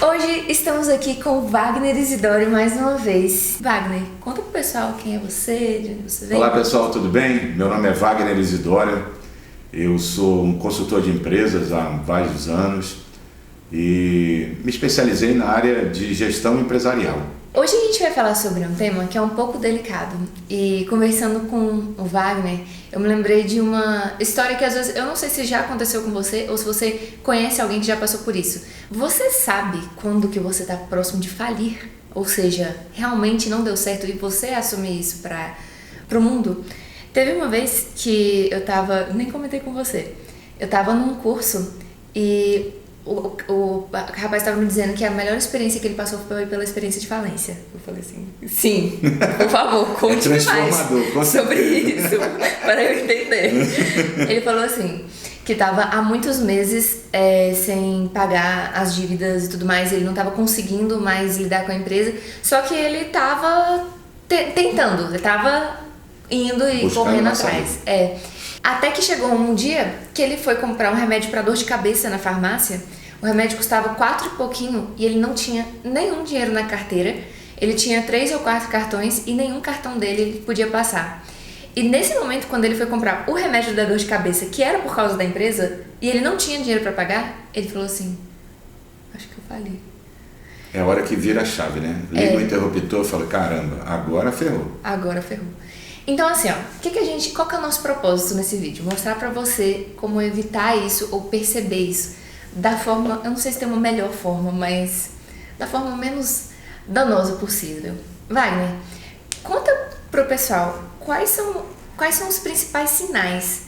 Hoje estamos aqui com o Wagner Isidório mais uma vez. Wagner, conta pro pessoal quem é você, de onde você vem. Olá pessoal, tudo bem? Meu nome é Wagner Isidório, eu sou um consultor de empresas há vários anos e me especializei na área de gestão empresarial. Hoje a gente vai falar sobre um tema que é um pouco delicado e conversando com o Wagner, eu me lembrei de uma história que às vezes, eu não sei se já aconteceu com você ou se você conhece alguém que já passou por isso. Você sabe quando que você está próximo de falir? Ou seja, realmente não deu certo e você assumir isso para o mundo? Teve uma vez que eu tava, nem comentei com você, eu tava num curso e o rapaz estava me dizendo que a melhor experiência que ele passou foi pela experiência de falência. Eu falei assim, sim, por favor, conte mais sobre isso, para eu entender. Ele falou assim, que estava há muitos meses sem pagar as dívidas e tudo mais, ele não estava conseguindo mais lidar com a empresa, só que ele estava tentando, ele estava indo e correndo atrás. Até que chegou um dia que ele foi comprar um remédio para dor de cabeça na farmácia. O remédio custava 4 e pouquinho e ele não tinha nenhum dinheiro na carteira. Ele tinha 3 ou 4 cartões e nenhum cartão dele ele podia passar. E nesse momento, quando ele foi comprar o remédio da dor de cabeça, que era por causa da empresa, e ele não tinha dinheiro para pagar, ele falou assim, acho que eu fali. É a hora que vira a chave, né? Liga o interruptor e fala, caramba, agora ferrou. Agora ferrou. Então assim, ó, qual que é o nosso propósito nesse vídeo? Mostrar pra você como evitar isso ou perceber isso da forma, eu não sei se tem uma melhor forma, mas da forma menos danosa possível. Wagner, conta pro pessoal quais são os principais sinais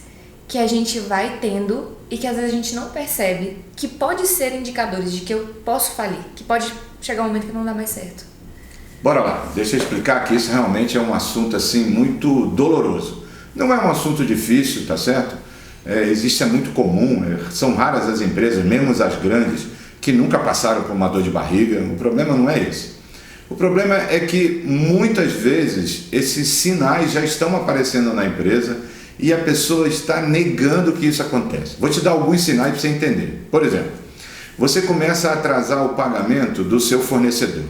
que a gente vai tendo e que às vezes a gente não percebe, que pode ser indicadores de que eu posso falir, que pode chegar um momento que não dá mais certo. Bora lá, deixa eu explicar que isso realmente é um assunto assim muito doloroso. Não é um assunto difícil, tá certo? Existe, é muito comum, são raras as empresas, mesmo as grandes, que nunca passaram por uma dor de barriga. O problema não é esse. O problema é que muitas vezes esses sinais já estão aparecendo na empresa e a pessoa está negando que isso acontece. Vou te dar alguns sinais para você entender. Por exemplo, você começa a atrasar o pagamento do seu fornecedor.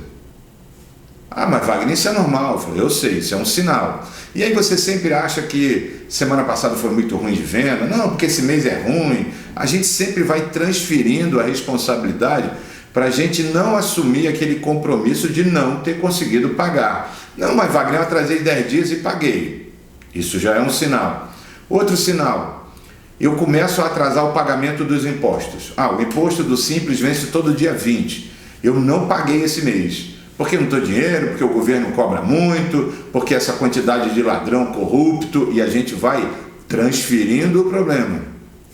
Ah, mas Wagner, isso é normal. Eu falei, eu sei, isso é um sinal. E aí você sempre acha que semana passada foi muito ruim de venda. Não, porque esse mês é ruim. A gente sempre vai transferindo a responsabilidade para a gente não assumir aquele compromisso de não ter conseguido pagar. Não, mas Wagner, eu atrasei 10 dias e paguei. Isso já é um sinal. Outro sinal, eu começo a atrasar o pagamento dos impostos. Ah, o imposto do Simples vence todo dia 20. Eu não paguei esse mês. Porque não tem dinheiro, porque o governo cobra muito, porque essa quantidade de ladrão corrupto, e a gente vai transferindo o problema,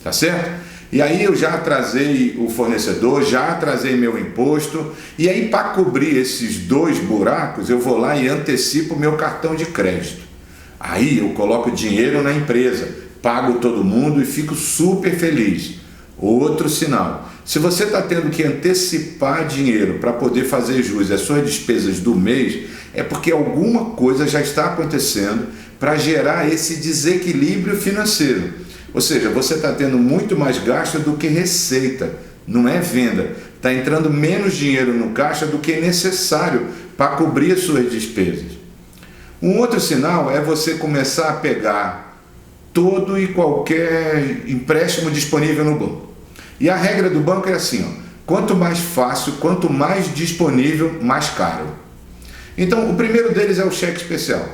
tá certo? E aí eu já atrasei o fornecedor, já atrasei meu imposto, e aí para cobrir esses 2 buracos, eu vou lá e antecipo meu cartão de crédito. Aí eu coloco dinheiro na empresa, pago todo mundo e fico super feliz. Outro sinal, se você está tendo que antecipar dinheiro para poder fazer jus às suas despesas do mês, é porque alguma coisa já está acontecendo para gerar esse desequilíbrio financeiro. Ou seja, você está tendo muito mais gasto do que receita, não é venda. Está entrando menos dinheiro no caixa do que é necessário para cobrir as suas despesas. Um outro sinal é você começar a pegar todo e qualquer empréstimo disponível no banco. E a regra do banco é assim, ó, quanto mais fácil, quanto mais disponível, mais caro. Então, o primeiro deles é o cheque especial.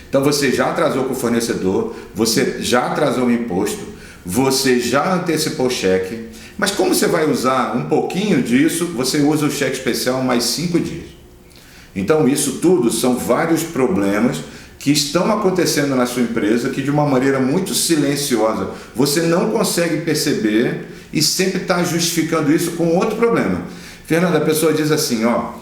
Então, você já atrasou com o fornecedor, você já atrasou o imposto, você já antecipou o cheque, mas como você vai usar um pouquinho disso, você usa o cheque especial mais 5 dias. Então, isso tudo são vários problemas que estão acontecendo na sua empresa, que de uma maneira muito silenciosa você não consegue perceber e sempre está justificando isso com outro problema. Fernanda, a pessoa diz assim, ó,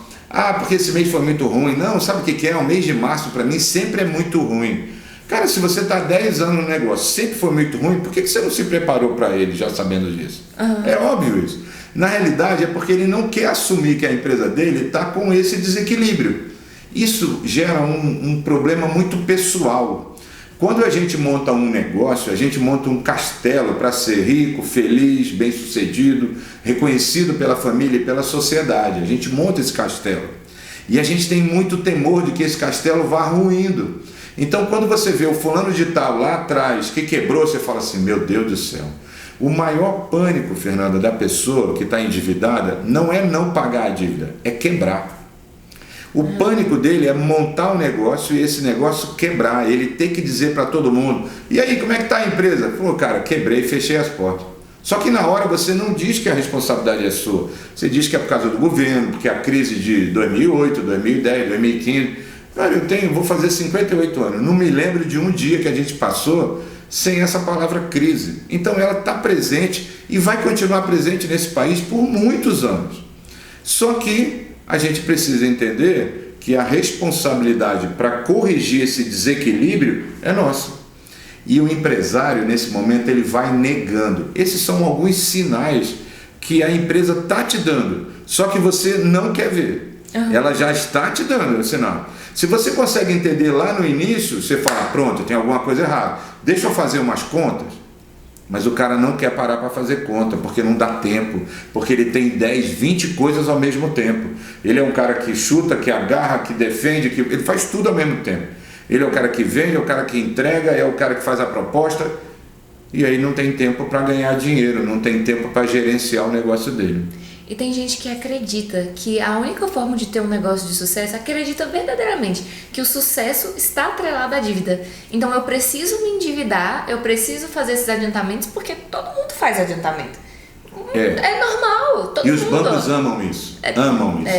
porque esse mês foi muito ruim. Não, sabe o que é? O mês de março para mim sempre é muito ruim. Cara, se você está há 10 anos no negócio, sempre foi muito ruim, por que você não se preparou para ele já sabendo disso? É óbvio isso. Na realidade é porque ele não quer assumir que a empresa dele está com esse desequilíbrio. Isso gera um problema muito pessoal, Quando a gente monta um negócio, a gente monta um castelo para ser rico, feliz, bem-sucedido, reconhecido pela família e pela sociedade. A gente monta esse castelo. E a gente tem muito temor de que esse castelo vá ruindo. Então, quando você vê o fulano de tal lá atrás que quebrou, você fala assim, meu Deus do céu. O maior pânico, Fernanda, da pessoa que está endividada não é não pagar a dívida, é quebrar. O pânico dele é montar um negócio e esse negócio quebrar, ele ter que dizer para todo mundo, e aí, como é que está a empresa? Falou, cara, quebrei, fechei as portas. Só que na hora você não diz que a responsabilidade é sua, você diz que é por causa do governo, porque a crise de 2008, 2010, 2015, cara, vou fazer 58 anos, não me lembro de um dia que a gente passou sem essa palavra crise. Então ela está presente e vai continuar presente nesse país por muitos anos. Só que a gente precisa entender que a responsabilidade para corrigir esse desequilíbrio é nossa. E o empresário, nesse momento, ele vai negando. Esses são alguns sinais que a empresa está te dando, só que você não quer ver. Ela já está te dando o sinal. Se você consegue entender lá no início, você fala, pronto, tem alguma coisa errada, deixa eu fazer umas contas. Mas o cara não quer parar para fazer conta, porque não dá tempo, porque ele tem 10, 20 coisas ao mesmo tempo. Ele é um cara que chuta, que agarra, que defende, ele faz tudo ao mesmo tempo. Ele é o cara que vende, é o cara que entrega, é o cara que faz a proposta, e aí não tem tempo para ganhar dinheiro, não tem tempo para gerenciar o negócio dele. E tem gente que acredita que a única forma de ter um negócio de sucesso, acredita verdadeiramente que o sucesso está atrelado à dívida. Então eu preciso me endividar, eu preciso fazer esses adiantamentos porque todo mundo faz adiantamento. É normal, todo mundo. E os bancos amam isso, amam isso.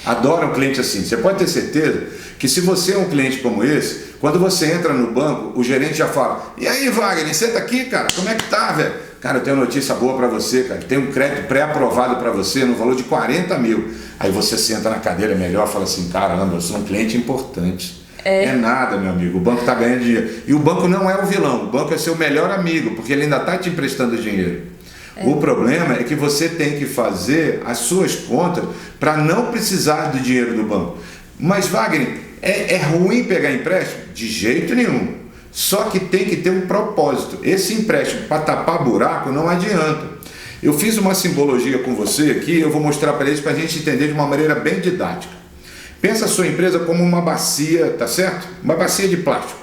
Adoram cliente assim. Você pode ter certeza que se você é um cliente como esse, quando você entra no banco, o gerente já fala, e aí Wagner, senta aqui, cara, como é que tá, velho? Cara, eu tenho uma notícia boa para você, cara. Tem um crédito pré-aprovado para você no valor de 40 mil. Aí você senta na cadeira melhor e fala assim, caramba, eu sou um cliente importante. É nada, meu amigo. O banco está ganhando dinheiro. E o banco não é o vilão. O banco é seu melhor amigo, porque ele ainda está te emprestando dinheiro. O problema é que você tem que fazer as suas contas para não precisar do dinheiro do banco. Mas, Wagner, é ruim pegar empréstimo? De jeito nenhum. Só que tem que ter um propósito. Esse empréstimo para tapar buraco não adianta. Eu fiz uma simbologia com você aqui, eu vou mostrar para eles para a gente entender de uma maneira bem didática. Pensa a sua empresa como uma bacia, tá certo? Uma bacia de plástico.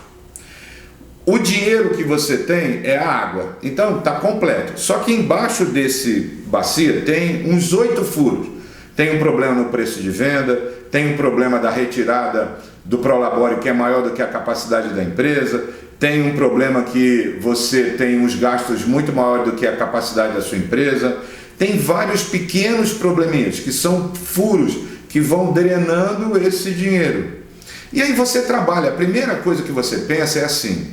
O dinheiro que você tem é a água, então está completo. Só que embaixo desse bacia tem uns 8 furos. Tem um problema no preço de venda, tem um problema da retirada do Prolabore que é maior do que a capacidade da empresa, tem um problema que você tem uns gastos muito maiores do que a capacidade da sua empresa, tem vários pequenos probleminhas que são furos que vão drenando esse dinheiro. E aí você trabalha, a primeira coisa que você pensa é assim,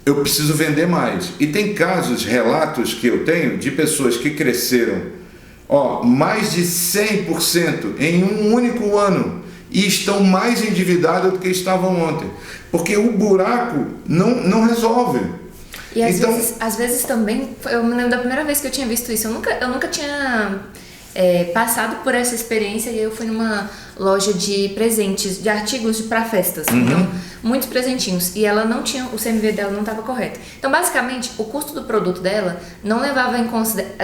eu preciso vender mais. E tem casos, relatos que eu tenho de pessoas que cresceram mais de 100% em um único ano e estão mais endividados do que estavam ontem, porque o buraco não resolve. E às vezes também, eu me lembro da primeira vez que eu tinha visto isso, eu nunca tinha passado por essa experiência, e eu fui numa loja de presentes, de artigos para festas, então muitos presentinhos, e ela não tinha, o CMV dela não estava correto. Então basicamente o custo do produto dela não levava em consideração,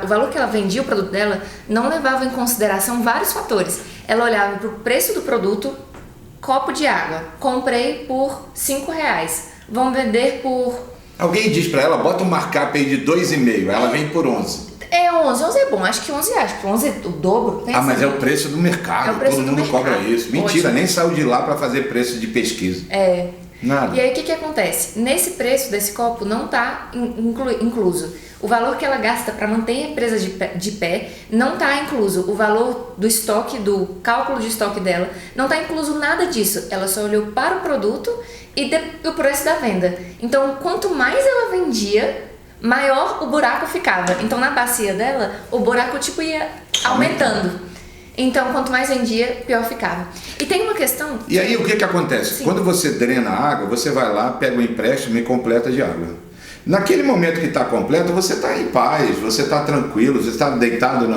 o valor que ela vendia o produto dela não levava em consideração vários fatores. Ela olhava para o preço do produto, copo de água, comprei por R$5, vão vender por... Alguém diz para ela, bota um markup aí de 2,5, ela vem por 11. 11 é bom, acho que 11 reais, porque 11 é o dobro. Mas é o preço do mercado, todo mundo cobra isso. Mentira, nem saiu de lá para fazer preço de pesquisa. Nada. E aí o que acontece? Nesse preço desse copo não está incluso o valor que ela gasta para manter a empresa de pé, não está incluso o valor do estoque, do cálculo de estoque dela, não está incluso nada disso. Ela só olhou para o produto e o preço da venda. Então, quanto mais ela vendia, maior o buraco ficava. Então, na bacia dela, o buraco ia aumentando. Então, quanto mais vendia, pior ficava. E tem uma questão... E aí, o que acontece? Sim. Quando você drena a água, você vai lá, pega o empréstimo e completa de água. Naquele momento que está completo, você está em paz, você está tranquilo, você está deitado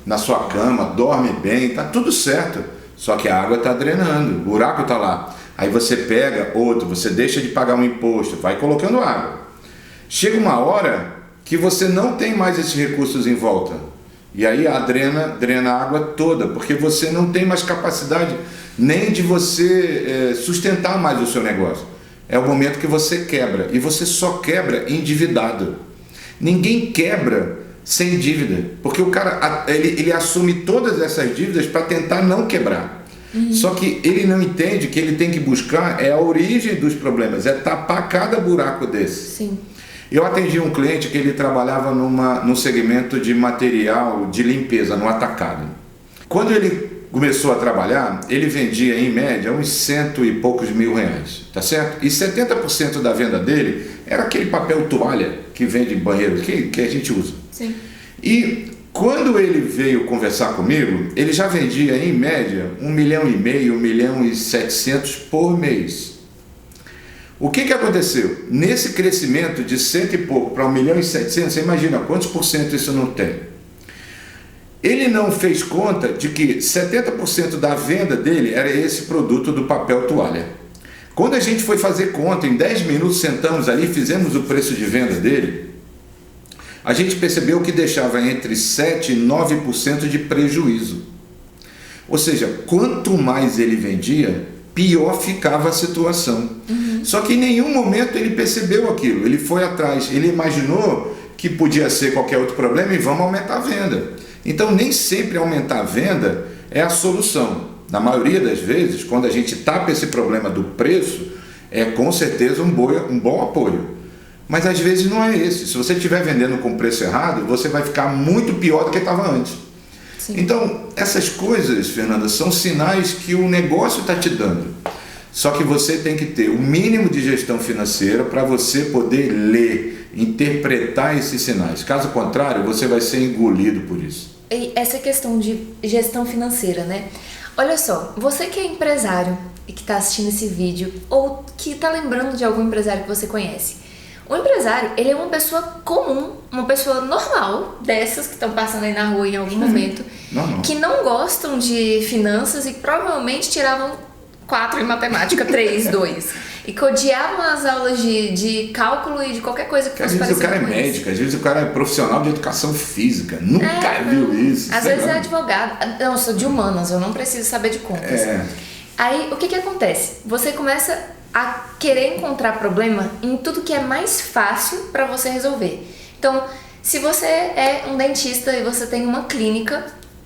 na sua cama, dorme bem, está tudo certo. Só que a água está drenando, o buraco está lá. Aí você pega outro, você deixa de pagar um imposto, vai colocando água. Chega uma hora que você não tem mais esses recursos em volta. E aí drena a água toda, porque você não tem mais capacidade nem de você sustentar mais o seu negócio. É o momento que você quebra, e você só quebra endividado. Ninguém quebra sem dívida, porque o cara ele assume todas essas dívidas para tentar não quebrar. Só que ele não entende que ele tem que buscar a origem dos problemas, é tapar cada buraco desse. Sim. Eu atendi um cliente que ele trabalhava no segmento de material de limpeza, no atacado. Quando ele começou a trabalhar, ele vendia em média uns 100 e poucos mil reais, tá certo? E 70% da venda dele era aquele papel toalha que vende em banheiro, que a gente usa. Sim. E quando ele veio conversar comigo, ele já vendia em média 1,5 milhão, 1,7 milhões por mês. O que aconteceu? Nesse crescimento de 100 e pouco para 1,7 milhões, você imagina quantos por cento isso não tem? Ele não fez conta de que 70% da venda dele era esse produto do papel toalha. Quando a gente foi fazer conta, em 10 minutos sentamos ali, fizemos o preço de venda dele, a gente percebeu que deixava entre 7% e 9% de prejuízo. Ou seja, quanto mais ele vendia, pior ficava a situação. Só que em nenhum momento ele percebeu aquilo, ele foi atrás, ele imaginou que podia ser qualquer outro problema e vamos aumentar a venda. Então nem sempre aumentar a venda é a solução. Na maioria das vezes, quando a gente tapa esse problema do preço, é com certeza um bom apoio. Mas às vezes não é esse. Se você estiver vendendo com preço errado, você vai ficar muito pior do que estava antes. Sim. Então, essas coisas, Fernanda, são sinais que o negócio está te dando. Só que você tem que ter o mínimo de gestão financeira para você poder ler, interpretar esses sinais. Caso contrário, você vai ser engolido por isso. E essa questão de gestão financeira, né? Olha só, você que é empresário e que está assistindo esse vídeo, ou que está lembrando de algum empresário que você conhece. O empresário, ele é uma pessoa comum, uma pessoa normal, dessas que estão passando aí na rua em algum momento, que não gostam de finanças e provavelmente tiravam 4 em matemática, 3, 2. E que odiavam as aulas de cálculo e de qualquer coisa que fosse parecida. Às vezes o cara é médico, às vezes o cara é profissional de educação física, nunca viu isso. Às vezes é advogado. Não, eu sou de humanas, eu não preciso saber de contas. Aí, o que acontece? Você começa a querer encontrar problema em tudo que é mais fácil para você resolver. Então, se você é um dentista e você tem uma clínica,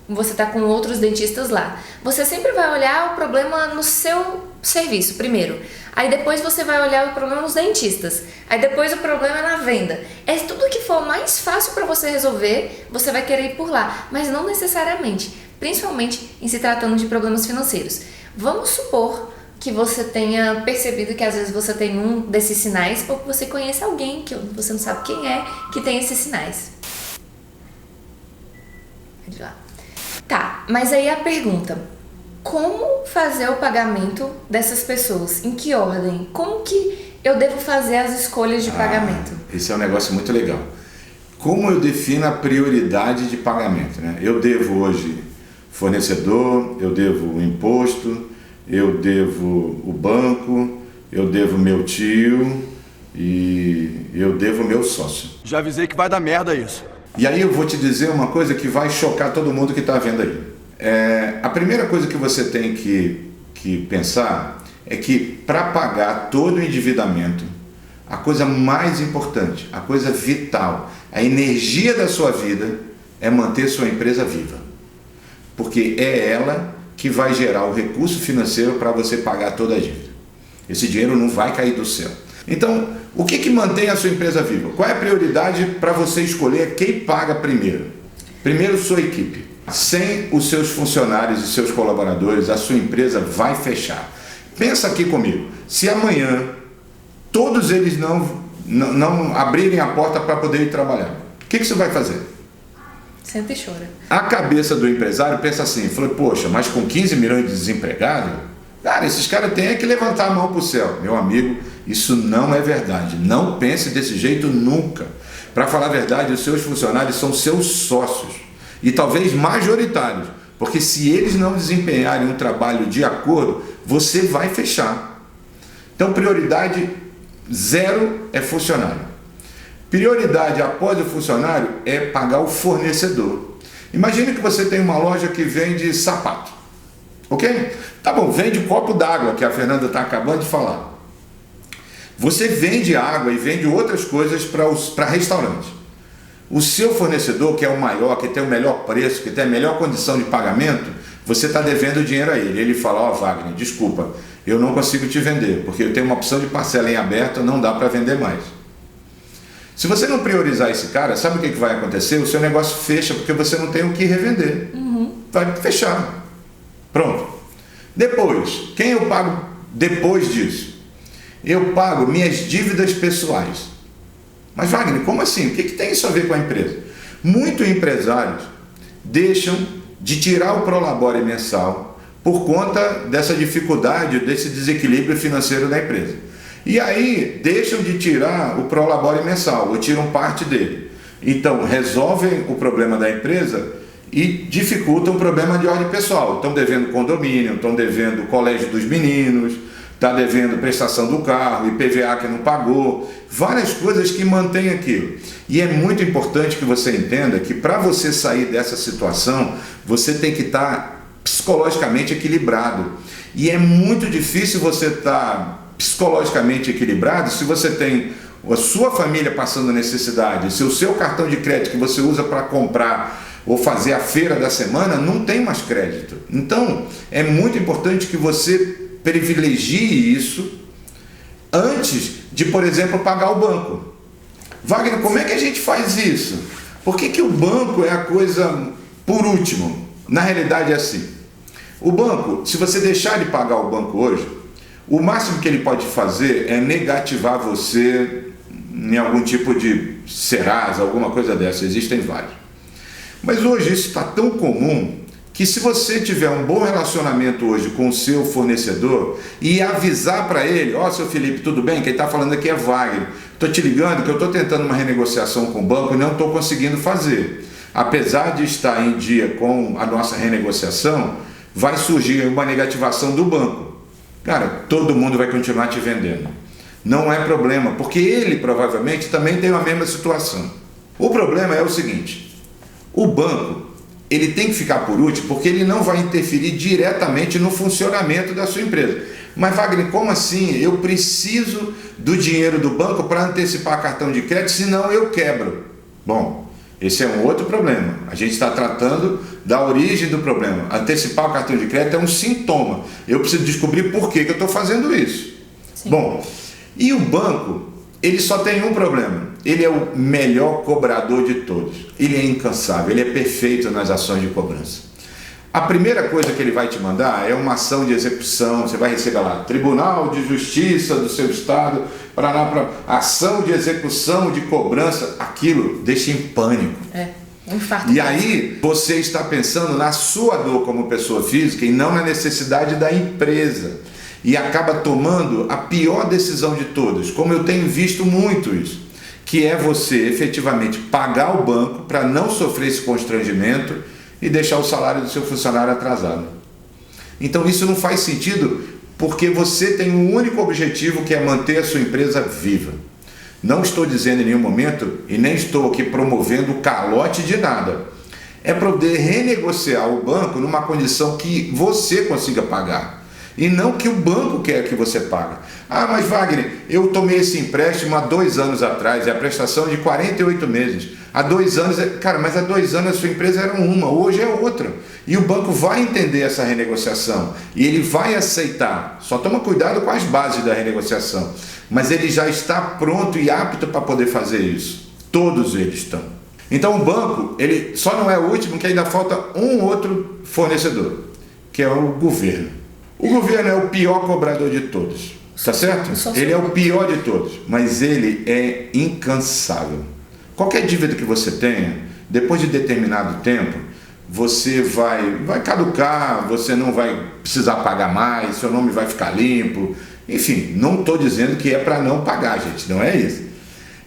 você está com outros dentistas lá, você sempre vai olhar o problema no seu serviço primeiro. Aí depois você vai olhar o problema nos dentistas. Aí depois o problema é na venda. É tudo que for mais fácil para você resolver, você vai querer ir por lá. Mas não necessariamente, principalmente em se tratando de problemas financeiros. Vamos supor que você tenha percebido que às vezes você tem um desses sinais ou que você conhece alguém que você não sabe quem é que tem esses sinais. Pode ir lá. Tá, mas aí a pergunta: como fazer o pagamento dessas pessoas? Em que ordem? Como que eu devo fazer as escolhas de pagamento? Esse é um negócio muito legal. Como eu defino a prioridade de pagamento, né? Eu devo hoje fornecedor, eu devo o imposto, eu devo o banco, eu devo meu tio e eu devo meu sócio. Já avisei que vai dar merda isso. E aí eu vou te dizer uma coisa que vai chocar todo mundo que está vendo aí. A primeira coisa que você tem que pensar é que para pagar todo o endividamento, a coisa mais importante, a coisa vital, a energia da sua vida é manter sua empresa viva. Porque é ela que vai gerar o recurso financeiro para você pagar toda a dívida. Esse dinheiro não vai cair do céu. Então, o que mantém a sua empresa viva? Qual é a prioridade para você escolher quem paga primeiro? Primeiro, sua equipe. Sem os seus funcionários e seus colaboradores, a sua empresa vai fechar. Pensa aqui comigo. Se amanhã todos eles não abrirem a porta para poder ir trabalhar, o que você vai fazer? Senta e chora. A cabeça do empresário pensa assim, falou, poxa, mas com 15 milhões de desempregados, cara, esses caras têm que levantar a mão para o céu. Meu amigo, isso não é verdade. Não pense desse jeito nunca. Para falar a verdade, os seus funcionários são seus sócios e talvez majoritários, porque se eles não desempenharem um trabalho de acordo, você vai fechar. Então, prioridade 0 é funcionário. Prioridade após o funcionário é pagar o fornecedor. Imagine que você tem uma loja que vende sapato, ok? Tá bom, vende copo d'água, que a Fernanda está acabando de falar. Você vende água e vende outras coisas para restaurante. O seu fornecedor, que é o maior, que tem o melhor preço, que tem a melhor condição de pagamento, você está devendo dinheiro a ele. Ele fala, ó, Wagner, desculpa, eu não consigo te vender, porque eu tenho uma opção de parcela em aberto, não dá para vender mais. Se você não priorizar esse cara, sabe o que vai acontecer? O seu negócio fecha porque você não tem o que revender. Vai fechar. Pronto. Depois, quem eu pago depois disso? Eu pago minhas dívidas pessoais. Mas Wagner, como assim? O que tem isso a ver com a empresa? Muitos empresários deixam de tirar o prolabore mensal por conta dessa dificuldade, desse desequilíbrio financeiro da empresa. E aí deixam de tirar o prolabore mensal, ou tiram parte dele. Então resolvem o problema da empresa e dificultam o problema de ordem pessoal. Estão devendo condomínio, estão devendo colégio dos meninos, está devendo prestação do carro, IPVA que não pagou, várias coisas que mantêm aquilo. E é muito importante que você entenda que para você sair dessa situação, você tem que estar psicologicamente equilibrado. E é muito difícil você estar psicologicamente equilibrado se você tem a sua família passando necessidade, se o seu cartão de crédito que você usa para comprar ou fazer a feira da semana não tem mais crédito. Então, é muito importante que você privilegie isso antes de, por exemplo, pagar o banco. Wagner, como é que a gente faz isso? Por que o banco é a coisa por último? Na realidade é assim. O banco, se você deixar de pagar o banco hoje, o máximo que ele pode fazer é negativar você em algum tipo de Serasa, alguma coisa dessa. Existem vários. Mas hoje isso está tão comum que se você tiver um bom relacionamento hoje com o seu fornecedor e avisar para ele, ó, seu Felipe, tudo bem? Quem está falando aqui é Wagner. Estou te ligando que eu estou tentando uma renegociação com o banco e não estou conseguindo fazer. Apesar de estar em dia com a nossa renegociação, vai surgir uma negativação do banco. Cara, todo mundo vai continuar te vendendo. Não é problema, porque ele provavelmente também tem a mesma situação. O problema é o seguinte, o banco ele tem que ficar por último porque ele não vai interferir diretamente no funcionamento da sua empresa. Mas Wagner, como assim? Eu preciso do dinheiro do banco para antecipar cartão de crédito, senão eu quebro. Bom, esse é um outro problema. A gente está tratando da origem do problema. Antecipar o cartão de crédito é um sintoma. Eu preciso descobrir por que eu estou fazendo isso. Sim. Bom, e o banco, ele só tem um problema. Ele é o melhor cobrador de todos. Ele é incansável, ele é perfeito nas ações de cobrança. A primeira coisa que ele vai te mandar é uma ação de execução. Você vai receber lá, Tribunal de Justiça do seu estado, para ação de execução de cobrança. Aquilo deixa em pânico. Um infarto. E aí você está pensando na sua dor como pessoa física e não na necessidade da empresa. E acaba tomando a pior decisão de todas, como eu tenho visto muito isso, que é você efetivamente pagar o banco para não sofrer esse constrangimento e deixar o salário do seu funcionário atrasado. Então isso não faz sentido, porque você tem um único objetivo, que é manter a sua empresa viva. Não estou dizendo em nenhum momento, e nem estou aqui promovendo calote de nada, é poder renegociar o banco numa condição que você consiga pagar. E não que o banco quer que você pague. Ah, mas Wagner, eu tomei esse empréstimo há 2 anos atrás, é a prestação de 48 meses. Há 2 anos, cara, mas há 2 anos a sua empresa era uma, hoje é outra. E o banco vai entender essa renegociação e ele vai aceitar. Só toma cuidado com as bases da renegociação. Mas ele já está pronto e apto para poder fazer isso. Todos eles estão. Então o banco, ele só não é o último, que ainda falta um outro fornecedor, que é o governo. O governo é o pior cobrador de todos, tá certo? Ele é o pior de todos, mas ele é incansável. Qualquer dívida que você tenha, depois de determinado tempo, você vai caducar, você não vai precisar pagar mais, seu nome vai ficar limpo. Enfim, não estou dizendo que é para não pagar, gente, não é isso.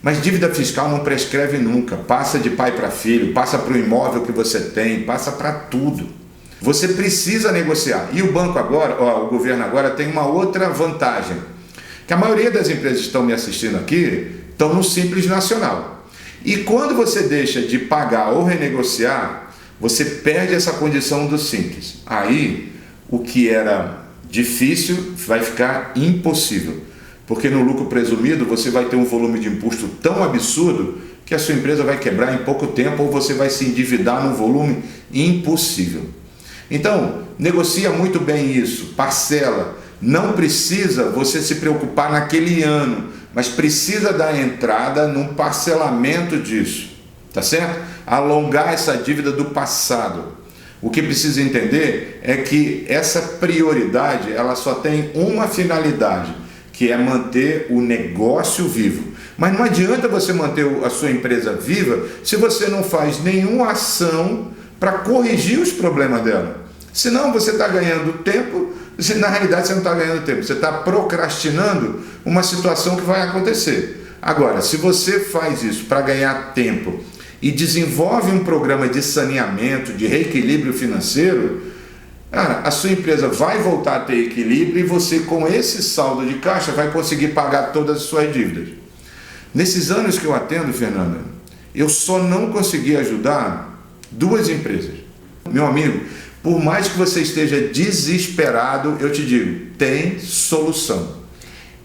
Mas dívida fiscal não prescreve nunca, passa de pai para filho, passa para o imóvel que você tem, passa para tudo. Você precisa negociar. E o banco agora, o governo agora tem uma outra vantagem, Que a maioria das empresas que estão me assistindo aqui estão no Simples Nacional. E quando você deixa de pagar ou renegociar, você perde essa condição do Simples. Aí, o que era difícil vai ficar impossível. Porque no lucro presumido você vai ter um volume de imposto tão absurdo que a sua empresa vai quebrar em pouco tempo ou você vai se endividar num volume impossível. Então, negocia muito bem isso, parcela. Não precisa você se preocupar naquele ano, mas precisa dar entrada num parcelamento disso, tá certo? Alongar essa dívida do passado. O que precisa entender é que essa prioridade, ela só tem uma finalidade, que é manter o negócio vivo. Mas não adianta você manter a sua empresa viva se você não faz nenhuma ação para corrigir os problemas dela. Senão você está ganhando tempo, na realidade você não está ganhando tempo, você está procrastinando uma situação que vai acontecer. Agora, se você faz isso para ganhar tempo e desenvolve um programa de saneamento, de reequilíbrio financeiro, a sua empresa vai voltar a ter equilíbrio e você, com esse saldo de caixa, vai conseguir pagar todas as suas dívidas. Nesses anos que eu atendo, Fernanda, eu só não consegui ajudar 2 empresas. Meu amigo, por mais que você esteja desesperado, eu te digo, tem solução,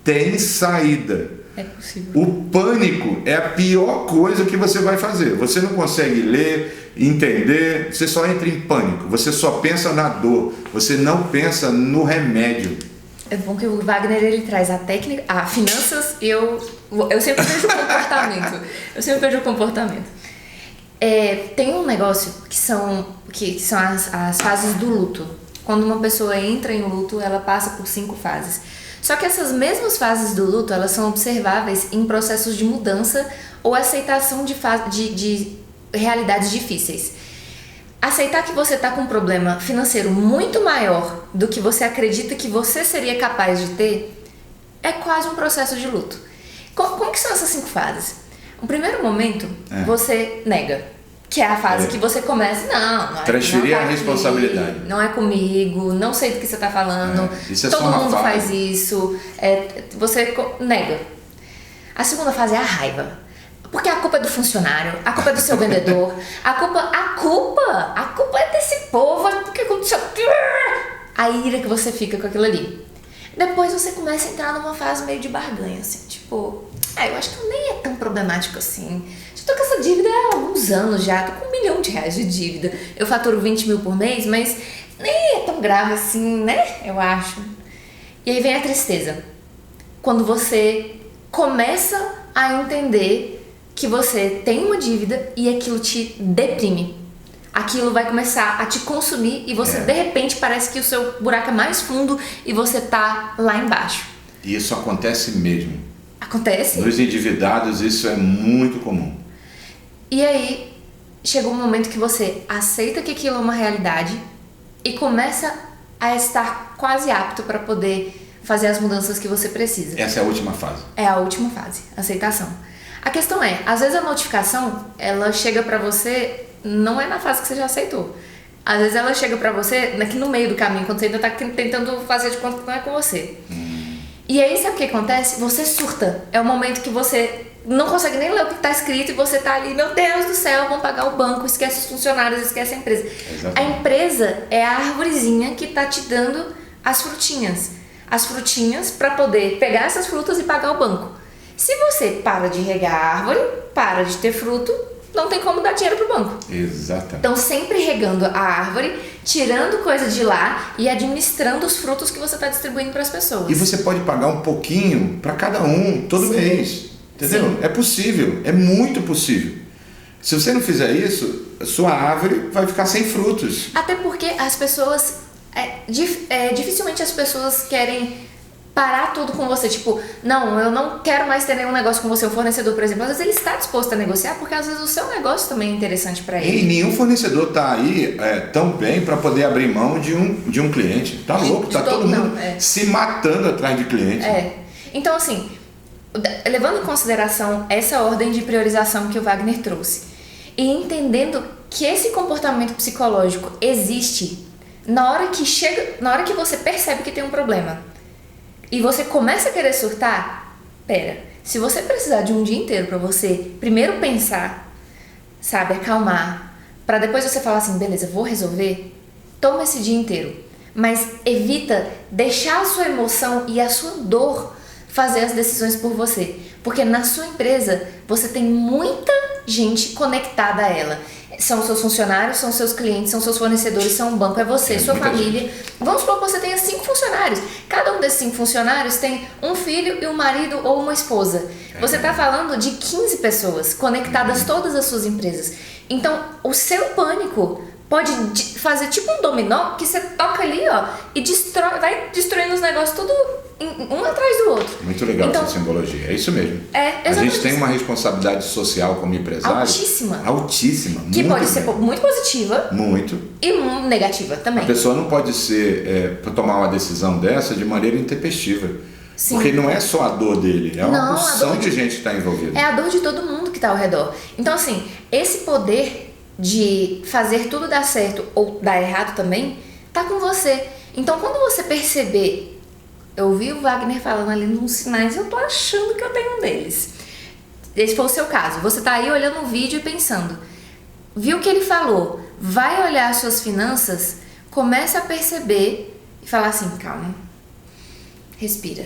tem saída. É possível. O pânico é a pior coisa que você vai fazer. Você não consegue ler, entender, você só entra em pânico, você só pensa na dor, você não pensa no remédio. É bom que o Wagner, ele traz a técnica, a finanças, e eu sempre vejo o comportamento. Eu sempre vejo o comportamento. Tem um negócio que são as fases do luto. Quando uma pessoa entra em luto, ela passa por 5 fases. Só que essas mesmas fases do luto, elas são observáveis em processos de mudança ou aceitação de realidades difíceis. Aceitar que você está com um problema financeiro muito maior do que você acredita que você seria capaz de ter é quase um processo de luto. Como que são essas 5 fases? No primeiro momento, você nega. Que é a fase que você começa, não transferir não tá a responsabilidade. Comigo, não é comigo, não sei do que você está falando, isso é todo só uma mundo fase. faz isso, você nega. A segunda fase é a raiva. Porque a culpa é do funcionário, a culpa é do seu vendedor, a culpa é desse povo, porque aconteceu. A ira que você fica com aquilo ali. Depois você começa a entrar numa fase meio de barganha, assim, tipo, eu acho que nem é tão problemático assim. Tô com essa dívida há alguns anos já, tô com R$1 milhão de dívida. Eu faturo 20 mil por mês, mas nem é tão grave assim, né? Eu acho. E aí vem a tristeza. Quando você começa a entender que você tem uma dívida e aquilo te deprime. Aquilo vai começar a te consumir e você, de repente, parece que o seu buraco é mais fundo e você tá lá embaixo. E isso acontece mesmo. Acontece? Nos endividados isso é muito comum. E aí, chega um momento que você aceita que aquilo é uma realidade e começa a estar quase apto para poder fazer as mudanças que você precisa. Essa é a última fase. É a última fase, aceitação. A questão é, às vezes a notificação, ela chega para você, não é na fase que você já aceitou. Às vezes ela chega para você aqui no meio do caminho, quando você ainda tá tentando fazer de conta que não é com você. E aí, sabe o que acontece? Você surta. É o momento que você não consegue nem ler o que está escrito e você tá ali, meu Deus do céu, vão pagar o banco, esquece os funcionários, esquece a empresa. Exatamente. A empresa é a arvorezinha que tá te dando as frutinhas. As frutinhas para poder pegar essas frutas e pagar o banco. Se você para de regar a árvore, para de ter fruto, não tem como dar dinheiro pro banco. Exatamente. Então, sempre regando a árvore, tirando coisa de lá e administrando os frutos que você está distribuindo para as pessoas. E você pode pagar um pouquinho para cada um, todo mês. Entendeu? Sim. É possível, é muito possível. Se você não fizer isso, a sua árvore vai ficar sem frutos. Até porque as pessoas... dificilmente as pessoas querem parar tudo com você. Tipo, não, eu não quero mais ter nenhum negócio com você. O fornecedor, por exemplo, às vezes ele está disposto a negociar porque às vezes o seu negócio também é interessante para ele. E nenhum fornecedor está aí tão bem para poder abrir mão de um cliente. Tá louco, tá todo mundo se matando atrás de cliente. Então, assim, levando em consideração essa ordem de priorização que o Wagner trouxe e entendendo que esse comportamento psicológico existe na hora que você percebe que tem um problema. e você começa a querer surtar, pera, se você precisar de um dia inteiro para você primeiro pensar, sabe, acalmar, para depois você falar assim, beleza, vou resolver, toma esse dia inteiro. Mas evita deixar a sua emoção e a sua dor fazer as decisões por você. Porque na sua empresa, você tem muita gente conectada a ela. São seus funcionários, são seus clientes, são seus fornecedores, são um banco, é você, sua família. Gente. Vamos supor que você tenha 5 funcionários. Cada um desses 5 funcionários tem um filho e um marido ou uma esposa. Você está falando de 15 pessoas conectadas todas as suas empresas. Então, o seu pânico pode fazer tipo um dominó que você toca ali, ó, e vai destruindo os negócios tudo um atrás do outro. Muito legal essa simbologia, é isso mesmo. É, a gente tem uma responsabilidade social como empresário altíssima. Altíssima. Que pode ser muito positiva. Muito. E negativa também. A pessoa não pode tomar uma decisão dessa de maneira intempestiva. Sim. Porque não é só a dor dele, é uma porção de gente que está envolvida. É a dor de todo mundo que está ao redor. Então, assim, esse poder de fazer tudo dar certo ou dar errado também, tá com você. Então, quando você perceber, eu vi o Wagner falando ali nos sinais, eu tô achando que eu tenho um deles. Esse foi o seu caso. Você tá aí olhando o vídeo e pensando, viu o que ele falou, vai olhar as suas finanças, começa a perceber e falar assim, calma, respira.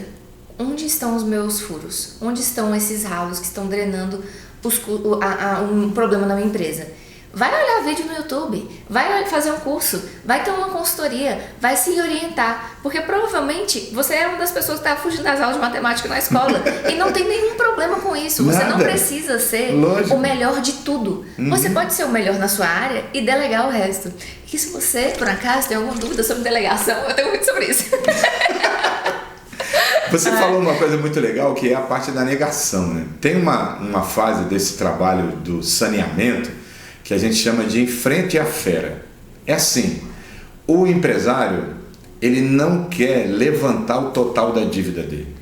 Onde estão os meus furos? Onde estão esses ralos que estão drenando um problema na minha empresa? Vai olhar vídeo no YouTube, vai fazer um curso, vai ter uma consultoria, vai se orientar, porque provavelmente você é uma das pessoas que está fugindo das aulas de matemática na escola e não tem nenhum problema com isso. Você não precisa ser o melhor de tudo. Você pode ser o melhor na sua área e delegar o resto. E se você, por acaso, tem alguma dúvida sobre delegação, eu tenho muito sobre isso. Você falou uma coisa muito legal, que é a parte da negação, né? Tem uma fase desse trabalho do saneamento que a gente chama de enfrente à fera. É assim, o empresário, ele não quer levantar o total da dívida dele.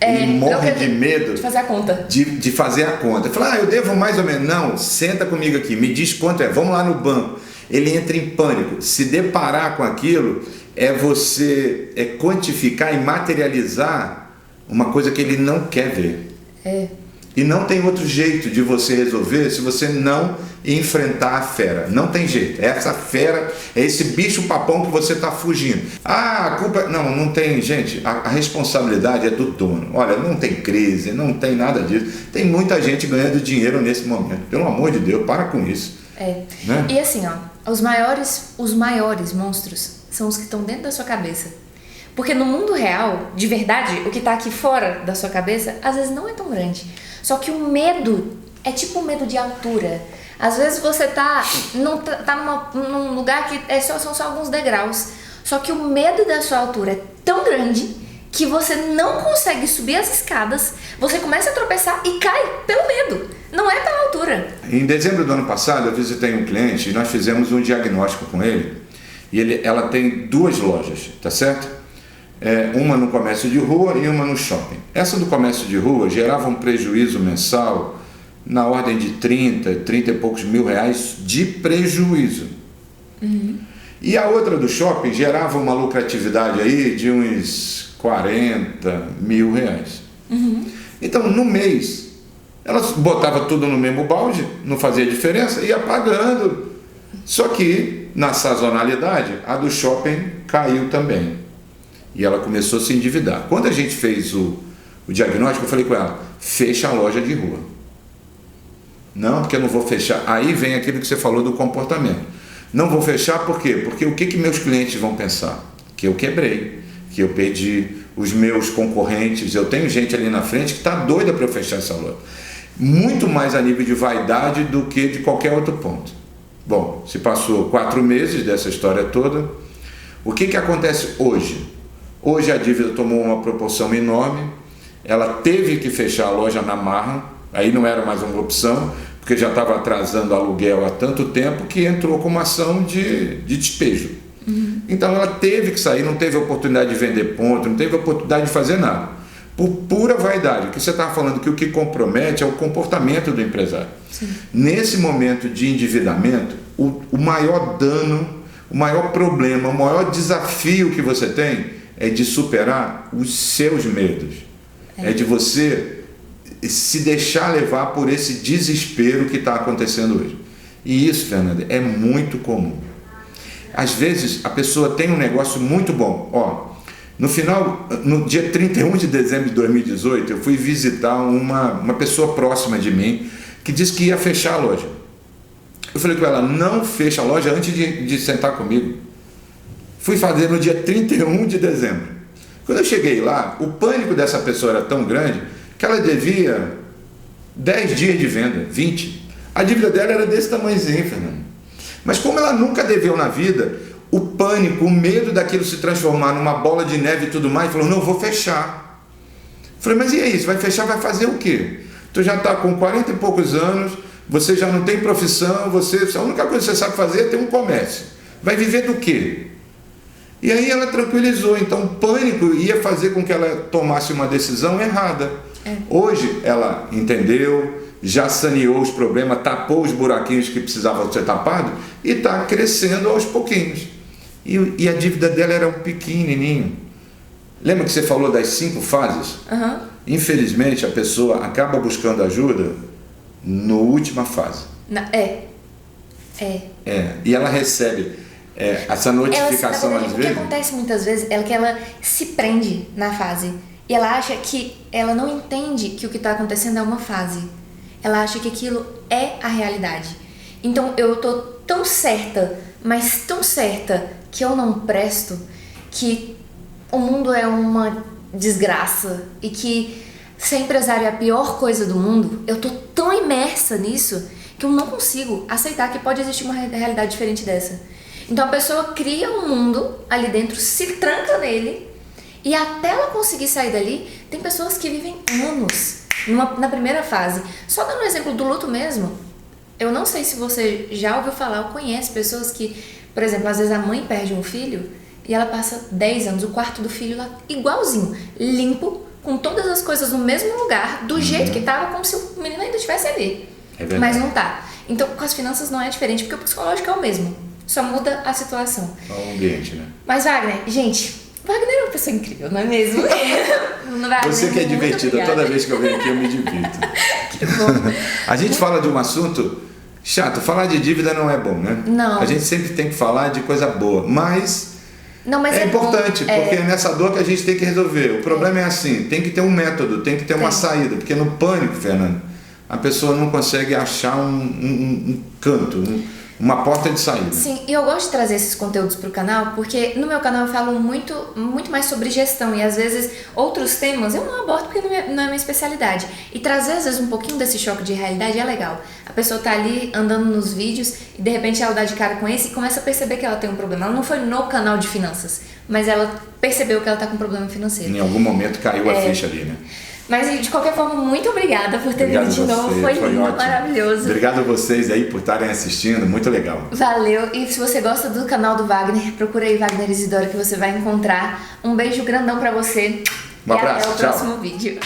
Ele morre de medo de fazer a conta. De fazer a conta. Fala, eu devo mais ou menos. Não, senta comigo aqui, me diz quanto é, vamos lá no banco. Ele entra em pânico. Se deparar com aquilo, você quantificar e materializar uma coisa que ele não quer ver. E não tem outro jeito de você resolver se você não enfrentar a fera. Não tem jeito. Essa fera é esse bicho papão que você está fugindo. A culpa... Não tem, gente. A responsabilidade é do dono. Olha, não tem crise, não tem nada disso. Tem muita gente ganhando dinheiro nesse momento. Pelo amor de Deus, para com isso. Né? E assim, ó, os maiores monstros são os que estão dentro da sua cabeça. Porque no mundo real, de verdade, o que está aqui fora da sua cabeça, às vezes não é tão grande. Só que o medo é tipo um medo de altura. Às vezes você tá num lugar que são só alguns degraus. Só que o medo da sua altura é tão grande que você não consegue subir as escadas, você começa a tropeçar e cai pelo medo. Não é pela altura. Em dezembro do ano passado, eu visitei um cliente e nós fizemos um diagnóstico com ele. E ela tem 2 lojas, tá certo? Uma no comércio de rua e uma no shopping. Essa do comércio de rua gerava um prejuízo mensal na ordem de 30 e poucos mil reais de prejuízo. E a outra do shopping gerava uma lucratividade aí de uns 40 mil reais. Então, no mês, ela botava tudo no mesmo balde, não fazia diferença, ia pagando. Só que, na sazonalidade, a do shopping caiu também. E ela começou a se endividar. Quando a gente fez o diagnóstico, eu falei com ela, fecha a loja de rua. Não, porque eu não vou fechar. Aí vem aquilo que você falou do comportamento. Não vou fechar por quê? Porque o que meus clientes vão pensar? Que eu quebrei, que eu perdi os meus concorrentes. Eu tenho gente ali na frente que está doida para eu fechar essa loja. Muito mais a nível de vaidade do que de qualquer outro ponto. Bom, se passou 4 meses dessa história toda, o que acontece hoje? Hoje a dívida tomou uma proporção enorme, ela teve que fechar a loja na marra, aí não era mais uma opção, porque já estava atrasando o aluguel há tanto tempo que entrou com uma ação de despejo. Então ela teve que sair, não teve oportunidade de vender ponto, não teve oportunidade de fazer nada. Por pura vaidade, o que você estava falando, que o que compromete é o comportamento do empresário. Sim. Nesse momento de endividamento, o maior dano, o maior problema, o maior desafio que você tem é de superar os seus medos. É de você se deixar levar por esse desespero que está acontecendo hoje. E isso, Fernanda, é muito comum. Às vezes a pessoa tem um negócio muito bom. Ó, no dia 31 de dezembro de 2018, eu fui visitar uma pessoa próxima de mim que disse que ia fechar a loja. Eu falei com ela, não fecha a loja antes de sentar comigo. Fui fazer no dia 31 de dezembro. Quando eu cheguei lá, o pânico dessa pessoa era tão grande que ela devia 10 dias de venda, 20. A dívida dela era desse tamanhozinho, Fernando. Mas como ela nunca deveu na vida, o pânico, o medo daquilo se transformar numa bola de neve e tudo mais, falou, não, eu vou fechar. Falei, mas e aí, você vai fechar, vai fazer o quê? Tu já está com 40 e poucos anos, você já não tem profissão, a única coisa que você sabe fazer é ter um comércio. Vai viver do quê? E aí ela tranquilizou, então o pânico ia fazer com que ela tomasse uma decisão errada. Hoje ela entendeu, já saneou os problemas, tapou os buraquinhos que precisavam ser tapados e está crescendo aos pouquinhos. E a dívida dela era um pequenininho. Lembra que você falou das 5 fases? Uhum. Infelizmente a pessoa acaba buscando ajuda na última fase. E ela recebe essa notificação às vezes. O que acontece muitas vezes é que ela se prende na fase e ela acha que ela não entende que o que está acontecendo é uma fase. Ela acha que aquilo é a realidade. Então eu tô tão certa, mas tão certa que eu não presto, que o mundo é uma desgraça e que ser empresário é a pior coisa do mundo. Eu tô tão imersa nisso que eu não consigo aceitar que pode existir uma realidade diferente dessa. Então a pessoa cria um mundo ali dentro, se tranca nele e até ela conseguir sair dali, tem pessoas que vivem anos na primeira fase. Só dando um exemplo do luto mesmo, eu não sei se você já ouviu falar ou conhece pessoas que, por exemplo, às vezes a mãe perde um filho e ela passa 10 anos, o quarto do filho lá igualzinho, limpo, com todas as coisas no mesmo lugar, do jeito que estava, como se o menino ainda estivesse ali. Mas não tá. Então com as finanças não é diferente, porque o psicológico é o mesmo, só muda a situação. É o ambiente, né? Mas Wagner, gente, Wagner é uma pessoa incrível, não é mesmo? Você que é divertida, toda vez que eu venho aqui eu me divirto. Que bom. A gente fala de um assunto chato, falar de dívida não é bom, né? Não. A gente sempre tem que falar de coisa boa, mas é importante, porque é nessa dor que a gente tem que resolver. O problema é assim, tem que ter um método, tem que ter uma saída, porque no pânico, Fernando, a pessoa não consegue achar um canto, uma porta de saída. Sim, e eu gosto de trazer esses conteúdos para o canal, porque no meu canal eu falo muito mais sobre gestão e às vezes outros temas eu não abordo porque não é minha especialidade. E trazer às vezes um pouquinho desse choque de realidade é legal. A pessoa tá ali andando nos vídeos e de repente ela dá de cara com esse e começa a perceber que ela tem um problema. Ela não foi no canal de finanças, mas ela percebeu que ela tá com um problema financeiro. Em algum momento caiu a ficha ali, né? Mas de qualquer forma, muito obrigada por ter vindo de novo. Foi lindo, ótimo. Maravilhoso. Obrigado a vocês aí por estarem assistindo, muito legal. Valeu. E se você gosta do canal do Wagner, procura aí Wagner Isidoro que você vai encontrar. Um beijo grandão pra você. Um abraço, e até o próximo vídeo.